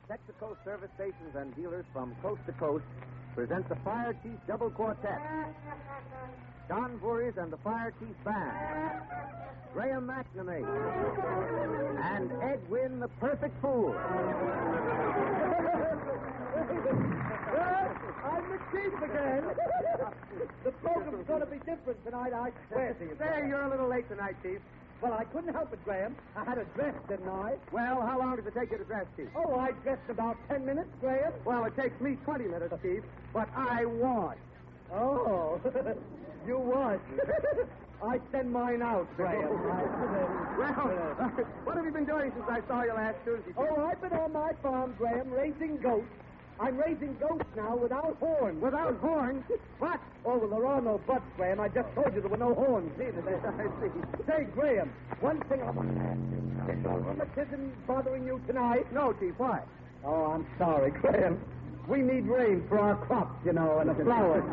Texaco service stations and dealers from coast to coast present the Fire Chief Double Quartet. Don Voorhees and the Fire Chief Band. Graham McNamee. And Ed Wynn, the Perfect Fool. I'm the chief again. The program's going to be different tonight, I swear to you. Say, you're a little late tonight, Chief. Well, I couldn't help it, Graham. I had a dress, didn't I? Well, how long did it take you to dress, Chief? Oh, I dressed about 10 minutes, Graham. Well, it takes me 20 minutes, Chief, but I wash. Oh, you wash. I send mine out, Graham. Well, what have you been doing since I saw you last Tuesday? Oh, I've been on my farm, Graham, raising goats. I'm raising goats now without horns. Without horns? What? Oh, well, there are no butts, Graham. I just told you there were no horns either. I see. Say, Graham, one thing I want to ask you. Rheumatism bothering you tonight? No, Chief, why? Oh, I'm sorry, Graham. We need rain for our crops, you know, and the flowers.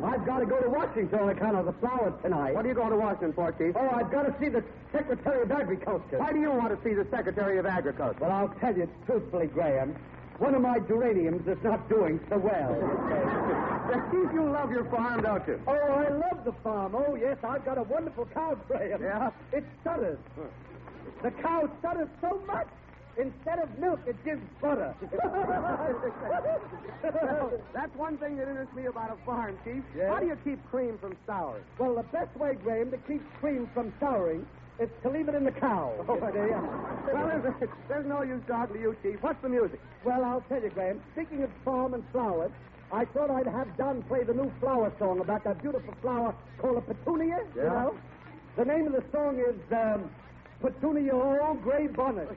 I've got to go to Washington on account of the flowers tonight. What are you going to Washington for, Chief? Oh, I've got to see the Secretary of Agriculture. Why do you want to see the Secretary of Agriculture? Well, I'll tell you truthfully, Graham. One of my geraniums is not doing so well. Chief, you love your farm, don't you? Oh, I love the farm. Oh, yes, I've got a wonderful cow, Graham. Yeah? It stutters. The cow stutters so much. Instead of milk, it gives butter. Well, that's one thing that interests me about a farm, Chief. Yes? How do you keep cream from souring? Well, the best way, Graham, to keep cream from souring is to leave it in the cow. Oh, well, there's no use talking to you, Chief. What's the music? Well, I'll tell you, Graham. Speaking of farm and flowers, I thought I'd have Don play the new flower song about that beautiful flower called a petunia, Yeah. you know? The name of the song is Petunia Old Gray Bonnet.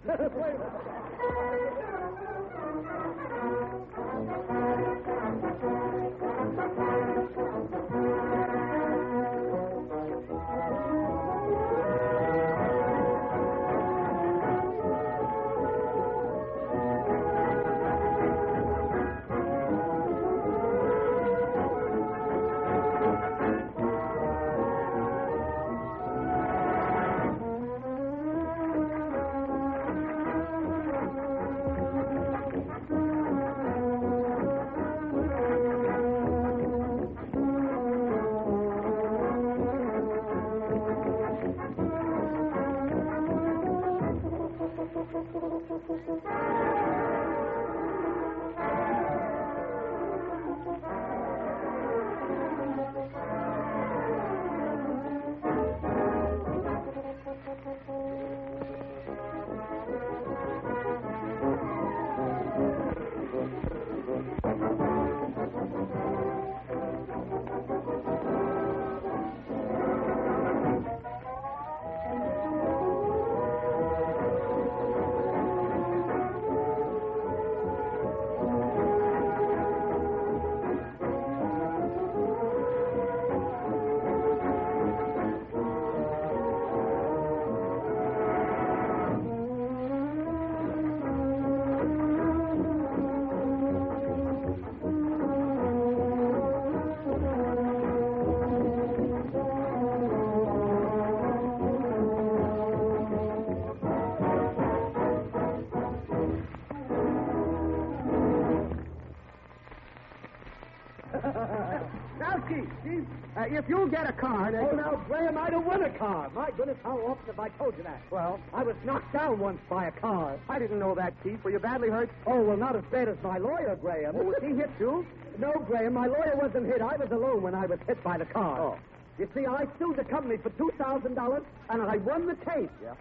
Now, Chief, if you'll get a car... Oh, now, Graham, I don't want a car. My goodness, how often have I told you that? Well, I was knocked down once by a car. I didn't know that, Chief. Were you badly hurt? Oh, well, not as bad as my lawyer, Graham. Oh, was he hit, too? No, Graham, my lawyer wasn't hit. I was alone when I was hit by the car. Oh. You see, I sued the company for $2,000, and I won the case. Yeah.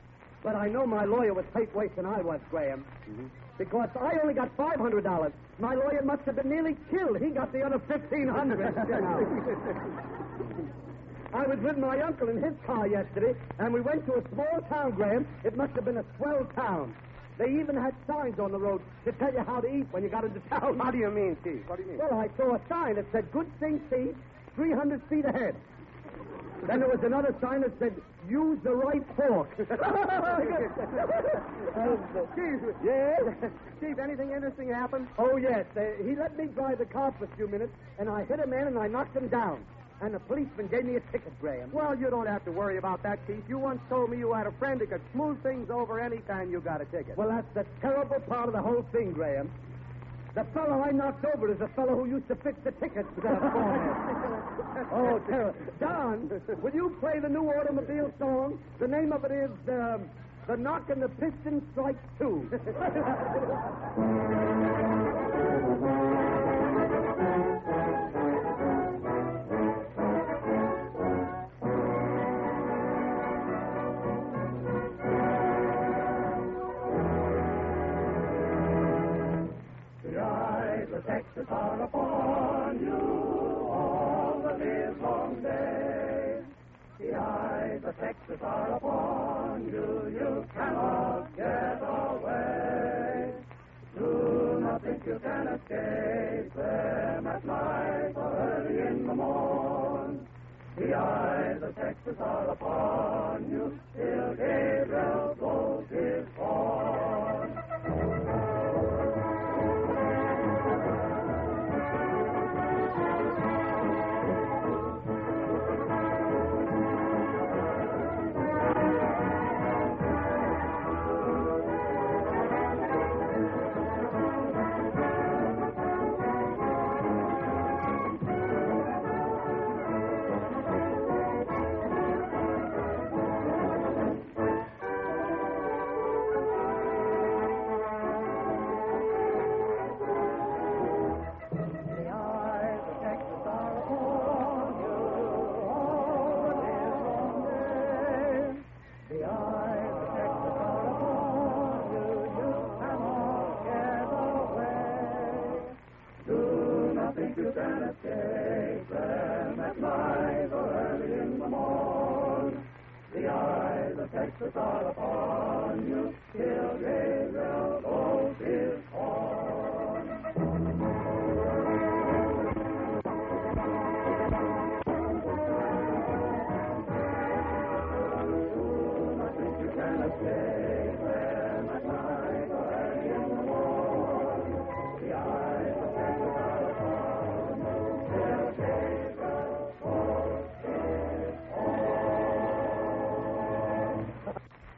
But I know my lawyer was paid worse than I was, Graham. Mm-hmm. Because I only got $500. My lawyer must have been nearly killed. He got the other $1,500. I was with my uncle in his car yesterday, and we went to a small town, Graham. It must have been a swell town. They even had signs on the road to tell you how to eat when you got into town. How do you mean, Chief? What do you mean? Well, I saw a sign that said, Good Thing Seed, 300 feet ahead. Then there was another sign that said, use the right fork. Chief, Yes? Chief, anything interesting happen? Oh, yes. He let me drive the car for a few minutes, and I hit a man and I knocked him down. and the policeman gave me a ticket, Graham. Well, you don't have to worry about that, Chief. You once told me you had a friend who could smooth things over any time you got a ticket. Well, that's the terrible part of the whole thing, Graham. The fellow I knocked over is the fellow who used to fix the tickets for me. Oh, terrible. Don, will you play the new automobile song? The name of it is, The Knock and the Piston Strike 2. Texas are upon you all the livelong day. The eyes of Texas are upon you, you cannot get away. Do not think you can escape them at night or early in the morn. The eyes of Texas are upon you till Gabriel blows his horn. You can escape them at night or early in the morn. The eyes of Texas are upon you till Gabriel blows his horn. Do not think you can escape them at night or early in the morn. The eyes of Texas are upon you till Gabriel blows his horn.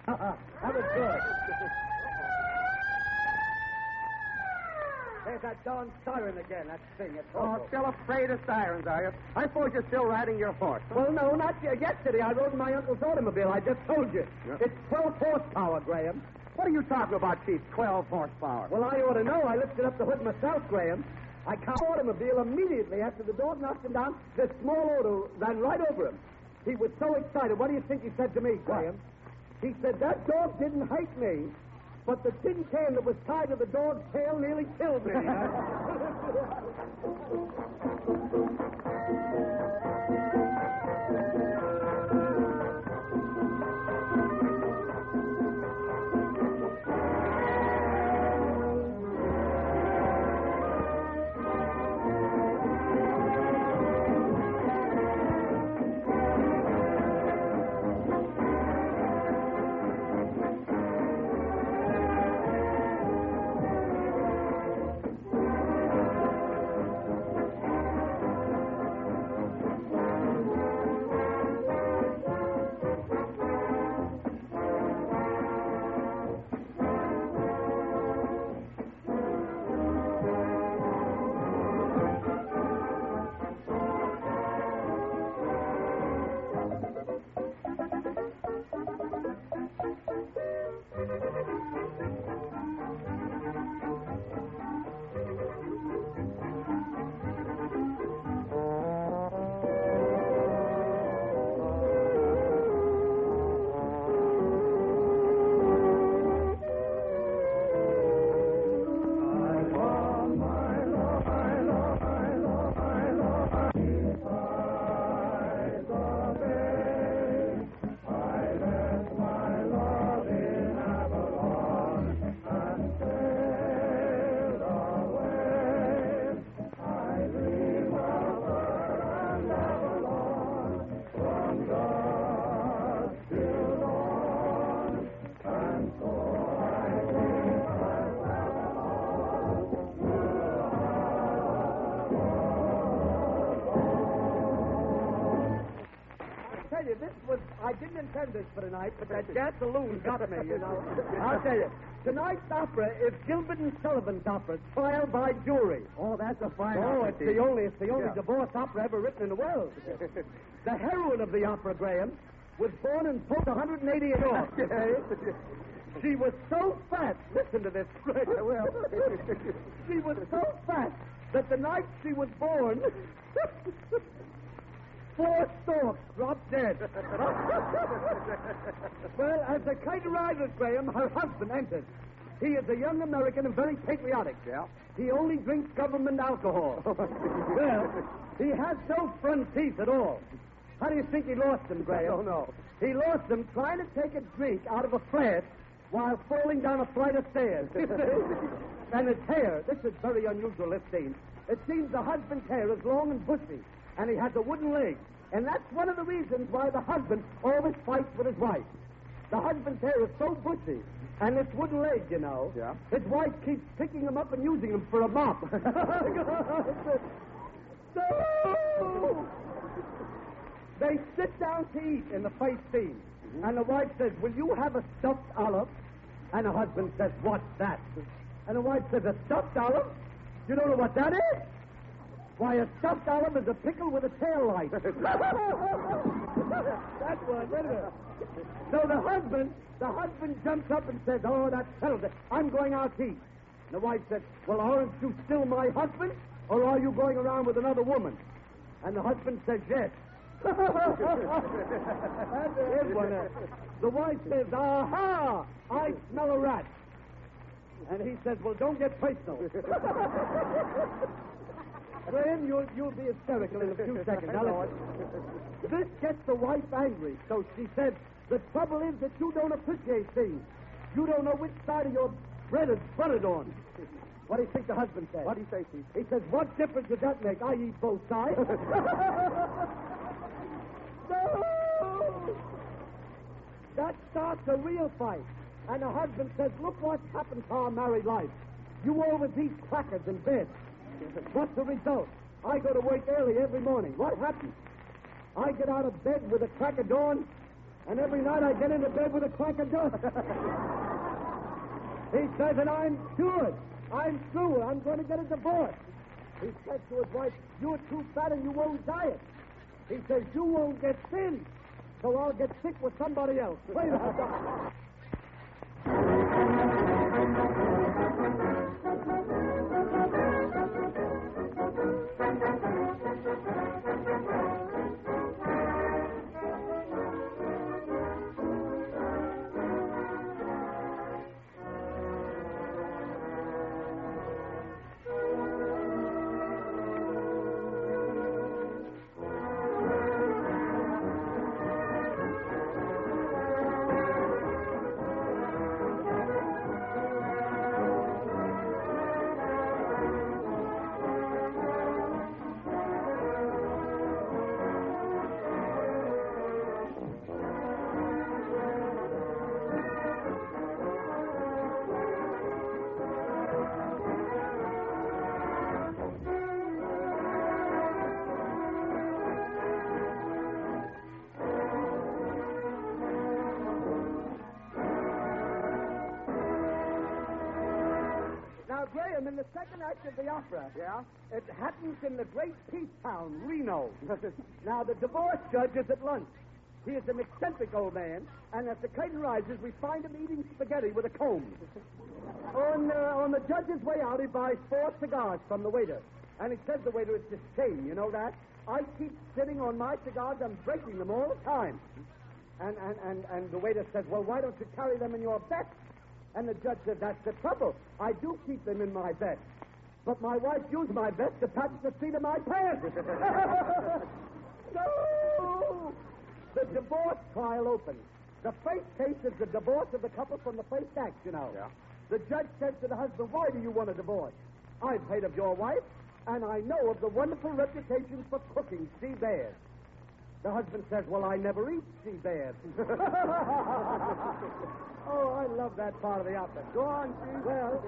That was good. There's that darn siren again, that thing. It's Oh, awful. still afraid of sirens, are you? I suppose you're still riding your horse. Well, no, not yet. Yesterday I rode in my uncle's automobile. I just told you. Yeah. It's 12 horsepower, Graham. What are you talking about, Chief? 12 horsepower. Well, I ought to know. I lifted up the hood myself, Graham. I caught the automobile immediately after the dog knocked him down. This small auto ran right over him. He was so excited. What do you think he said to me, Graham? He said, that dog didn't hate me, but the tin can that was tied to the dog's tail nearly killed me. I didn't intend this for tonight, but that gasoline got me, you know. I'll tell you. Tonight's opera is Gilbert and Sullivan's opera, Trial by Jury. Oh, that's a fine Oh, opera, it's the only Yeah. divorce opera ever written in the world. The heroine of the opera, Graham, was born and post 180 years old. She was so fat. Listen to this, Graham. Well, She was so fat that the night she was born, 4 storks dropped dead. Well, as the curtain rises, Graham, her husband enters. He is a young American and very patriotic. Yeah. He only drinks government alcohol. Well, he has no front teeth at all. How do you think he lost them, Graham? I don't know. He lost them trying to take a drink out of a flask while falling down a flight of stairs. And his hair, this is very unusual, this scene. It seems the husband's hair is long and bushy, and he has a wooden leg. And that's one of the reasons why the husband always fights with his wife. The husband's hair is so bushy, and this wooden leg, you know. Yeah. His wife keeps picking him up and using him for a mop. No! They sit down to eat in the first scene, and the wife says, "Will you have a stuffed olive?" And the husband says, "What's that?" And the wife says, "A stuffed olive? You don't know what that is?" "Why, a stuffed olive is a pickle with a tail light." That's one, isn't it? So the husband jumps up and says, "Oh, that settles it. I'm going out to eat." And the wife said, "Well, aren't you still my husband, or are you going around with another woman?" And the husband says, "Yes." That's a good one. The wife says, "Aha! I smell a rat." And he says, "Well, don't get personal." Graham, you'll be hysterical in a few seconds. Now, listen. This gets the wife angry, so she said, "The trouble is that you don't appreciate things. You don't know which side of your bread is buttered on." What do you think the husband said? What do you say, Chief? He says, "What difference does that make? I eat both sides." No! That starts a real fight. And the husband says, "Look what's happened to our married life. You always eat crackers in bed. What's the result? I go to work early every morning. What happens? I get out of bed with a crack of dawn, and every night I get into bed with a crack of dusk." He says, "And I'm cured. I'm through. I'm going to get a divorce." He says to his wife, "You're too fat and you won't diet." He says, "You won't get thin, so I'll get sick with somebody else." Play that. Now, Graham, in the second act of the opera, it happens in the great peace town, Reno. Now, the divorce judge is at lunch. He is an eccentric old man, and as the curtain rises, we find him eating spaghetti with a comb. On the judge's way out, he buys 4 cigars from the waiter, and he says to the waiter, "It's a shame, you know that? I keep sitting on my cigars, I'm breaking them all the time." And the waiter says, "Well, why don't you carry them in your vest?" And the judge said, "That's the trouble. I do keep them in my vest. But my wife used my vest to patch the seat of my pants." No! The divorce trial opens. The first case is the divorce of the couple from the first act, you know. Yeah. The judge says to the husband, "Why do you want a divorce? I've heard of your wife, and I know of the wonderful reputation for cooking sea bears." The husband says, "Well, I never eat sea bears." Oh, I love that part of the opera. Go on, Chief. Well,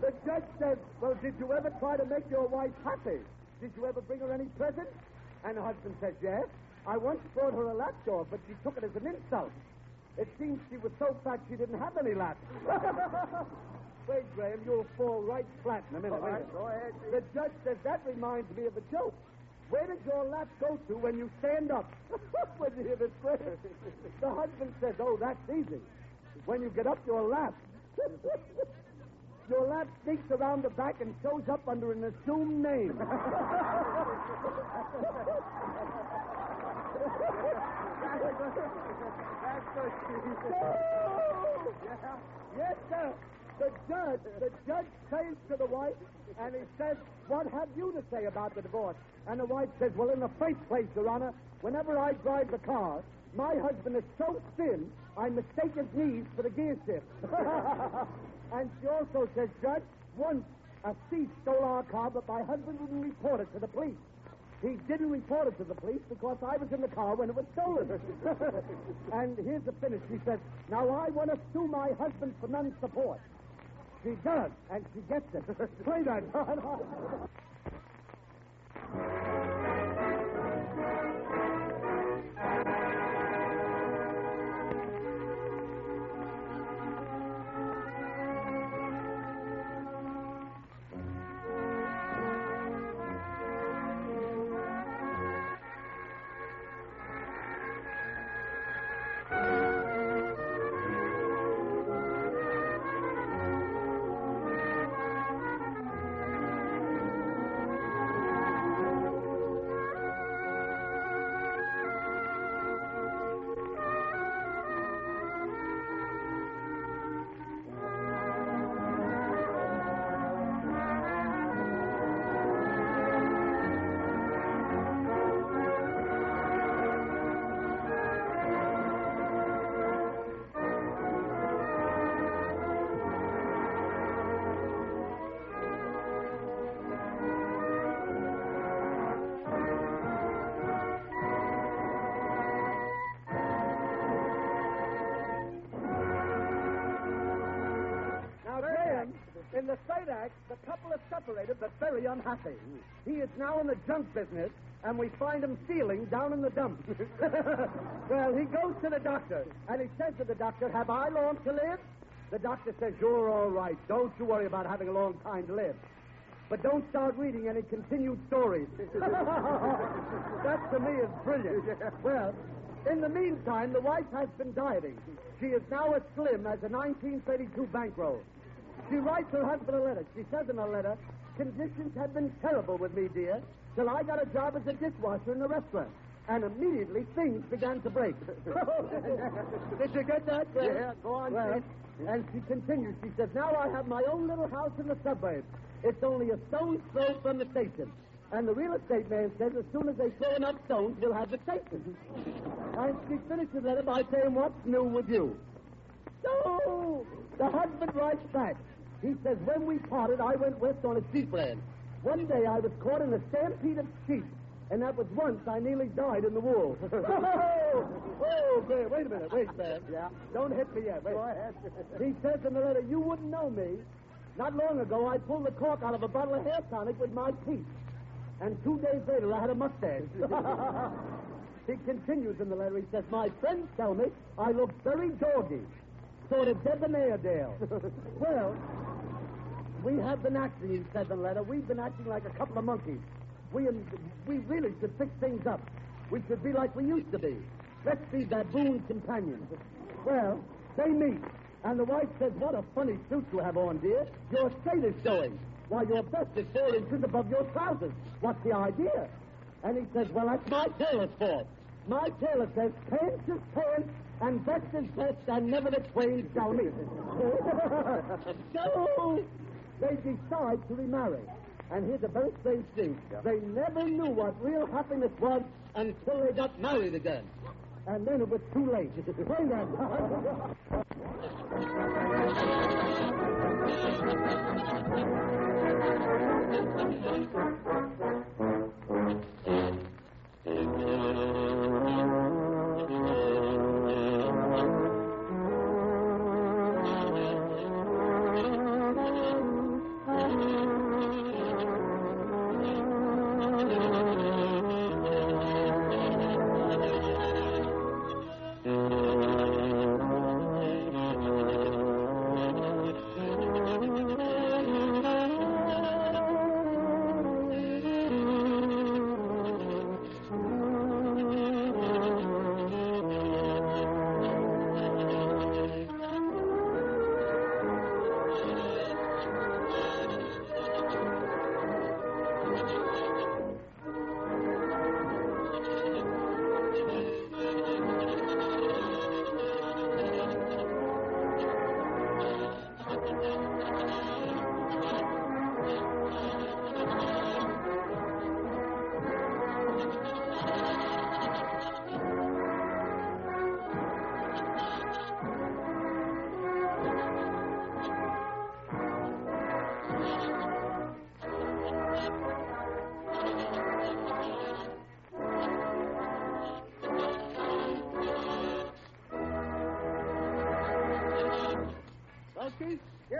the judge says, "Well, did you ever try to make your wife happy? Did you ever bring her any presents?" And the husband says, "Yes." I once brought her a lapdog, but she took it as an insult. It seems she was so fat she didn't have any laps. Wait, Graham, you'll fall right flat in a minute. All right, go ahead. The judge says that reminds me of a joke. Where does your lap go to when you stand up? When you hear this, Graham? The husband says, oh, that's easy. When you get up your lap. Your lap sneaks around the back and shows up under an assumed name. Yes, sir. The judge says to the wife, and he says, what have you to say about the divorce? And the wife says, well, in the first place, Your Honor, whenever I drive the car, my husband is so thin, I mistake his knees for the gear shift. And she also says, Judge, once a thief stole our car, but my husband wouldn't report it to the police. He didn't report it to the police because I was in the car when it was stolen. And here's the finish. She says, now I want to sue my husband for non-support. She does, and she gets it. Play that. In the third act, the couple are separated but very unhappy. He is now in the junk business, and we find him stealing down in the dump. Well, he goes to the doctor, and he says to the doctor, have I long to live? The doctor says, you're all right. Don't you worry about having a long time to live. But don't start reading any continued stories. That, to me, is brilliant. Well, in the meantime, the wife has been dieting. She is now as slim as a 1932 bankroll. She writes her husband a letter. She says in her letter, conditions have been terrible with me, dear, till I got a job as a dishwasher in a restaurant. And immediately things began to break. Did you get that? Yeah, go on, well, and she continues. She says, now I have my own little house in the suburbs. It's only a stone's throw from the station. And the real estate man says as soon as they throw enough stones, we'll have the station. And she finishes the letter by saying, what's new with you? So, the husband writes back. He says, when we parted, I went west on a sheep ranch. One day I was caught in a stampede of sheep, and that was once I nearly died in the wool. Wait a minute. Wait, man. Yeah. Don't hit me yet. Wait. Go ahead. He says in the letter, you wouldn't know me. Not long ago, I pulled the cork out of a bottle of hair tonic with my teeth. And 2 days later, I had a mustache. He continues in the letter. He says, my friends tell me I look very doggy. Sort of debonair, Dale. Well, we have been acting, he said in the letter. We've been acting like a couple of monkeys. We really should fix things up. We should be like we used to be. Let's be baboon companions. Well, they meet. And the wife says, what a funny suit you have on, dear. Your skirt is showing. Why, your vest is 4 inches above your trousers. What's the idea? And he says, well, that's my tailor's fault. My tailor says, pants is pants, and vest is vest, and never the twain shall meet. So they decide to remarry. And here's a very strange thing. Yep. They never knew what real happiness was until they got married again. And then it was too late. Play that.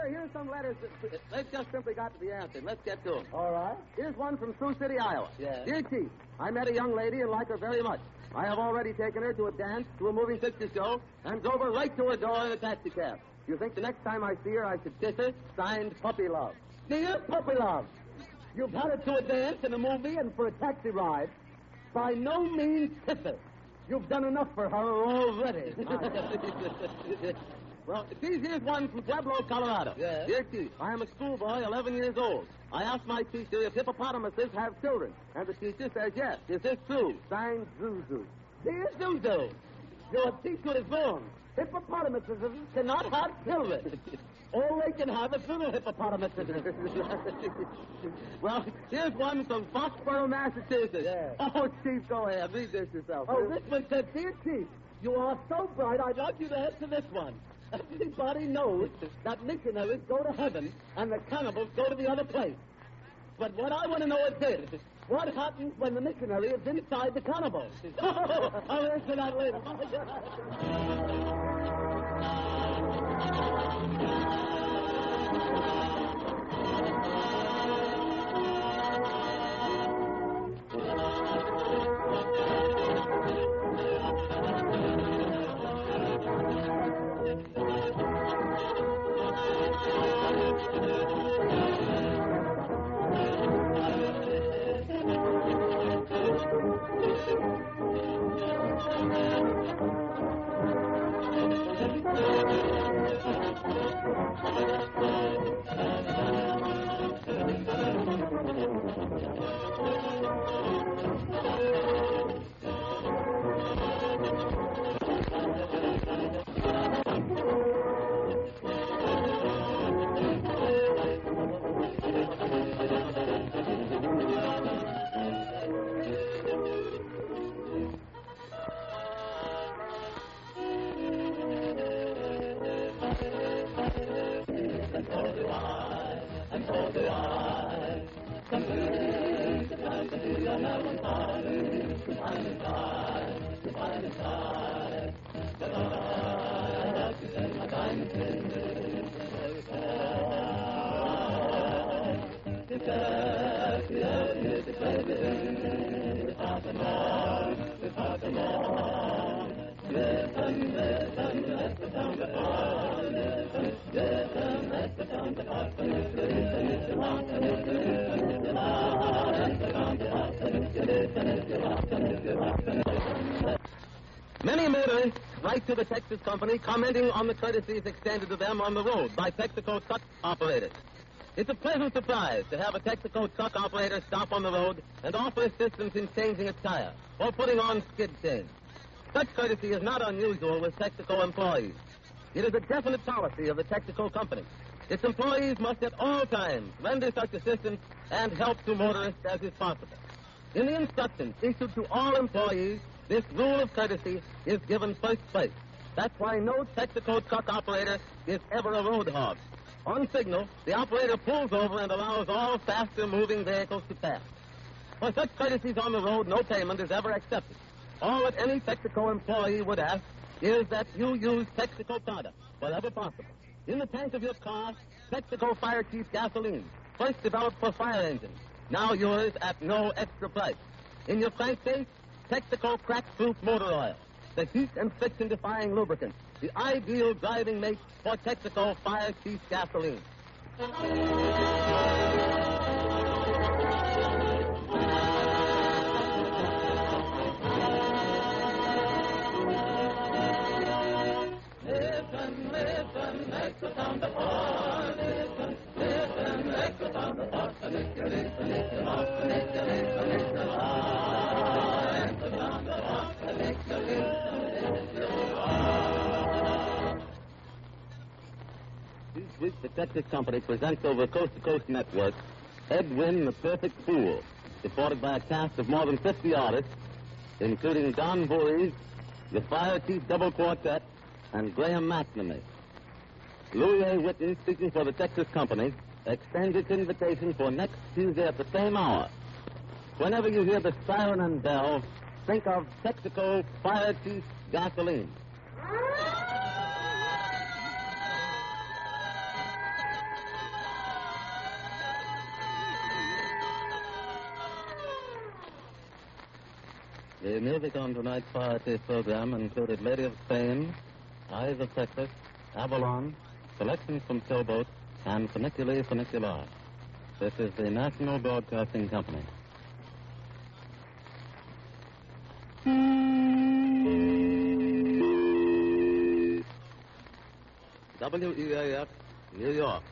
Here's some letters. They've just simply got to be answered. Let's get to them. All right. Here's one from Sioux City, Iowa. Yeah. Dear Chief, I met a young lady and like her very much. I have already taken her to a dance, to a moving picture show, and drove her right to her door in a taxi cab. You think the next time I see her, I should kiss her? Signed, Puppy Love. Dear Puppy Love, you've had her to a dance and a movie and for a taxi ride. By no means kiss her. You've done enough for her already. Well, here's one from Pueblo, Colorado. Yes. Dear Chief, I am a schoolboy, 11 years old. I asked my teacher if hippopotamuses have children, and the teacher says yes. Is this true? Signed, Zuzu. Dear Zuzu, your teacher is wrong. Hippopotamuses cannot have children. All they can have is little hippopotamuses. Well, here's one from Foxborough, Massachusetts. Yeah. Oh, Chief, go ahead. Read this yourself. Oh, this one says, Dear Chief, you are so bright, I'd like you to answer this one. Everybody knows that missionaries go to heaven and the cannibals go to the other place. But what I want to know is this. What happens when the missionary is inside the cannibal? I'll answer that later. Many motorists write to the Texas company commenting on the courtesies extended to them on the road by Texaco truck operators. It's a pleasant surprise to have a Texaco truck operator stop on the road and offer assistance in changing a tire or putting on skid chains. Such courtesy is not unusual with Texaco employees. It is a definite policy of the Texaco company. Its employees must at all times render such assistance and help to motorists as is possible. In the instructions issued to all employees, this rule of courtesy is given first place. That's why no Texaco truck operator is ever a road hog. On signal, the operator pulls over and allows all faster-moving vehicles to pass. For such courtesies on the road, no payment is ever accepted. All that any Texaco employee would ask is that you use Texaco products wherever possible. In the tank of your car, Texaco Fire Chief gasoline, first developed for fire engines, now yours at no extra price. In your crankcase, Texaco crack-proof motor oil, the heat and friction-defying lubricant, the ideal driving mate for Texaco Fire Chief gasoline. Listen, listen, let's go down the bar. Listen, listen, let's go down the bar. Listen, listen, listen, listen, listen, listen, down the bar. Listen, This week, the Texas company presents over Coast to Coast Network Ed Wynn, the Perfect Fool, supported by a cast of more than 50 artists, including Don Voorhees, the Fire Chief Double Quartet, and Graham McNamee. Louis A. Whitten, speaking for the Texas company, extends its invitation for next Tuesday at the same hour. Whenever you hear the siren and bell, think of Texaco Fire Chief gasoline. The music on tonight's variety program included Lady of Spain, Eyes of Texas, Avalon, selections from Sailboat, and Funiculi Funicular. This is the National Broadcasting Company. WEAF, New York.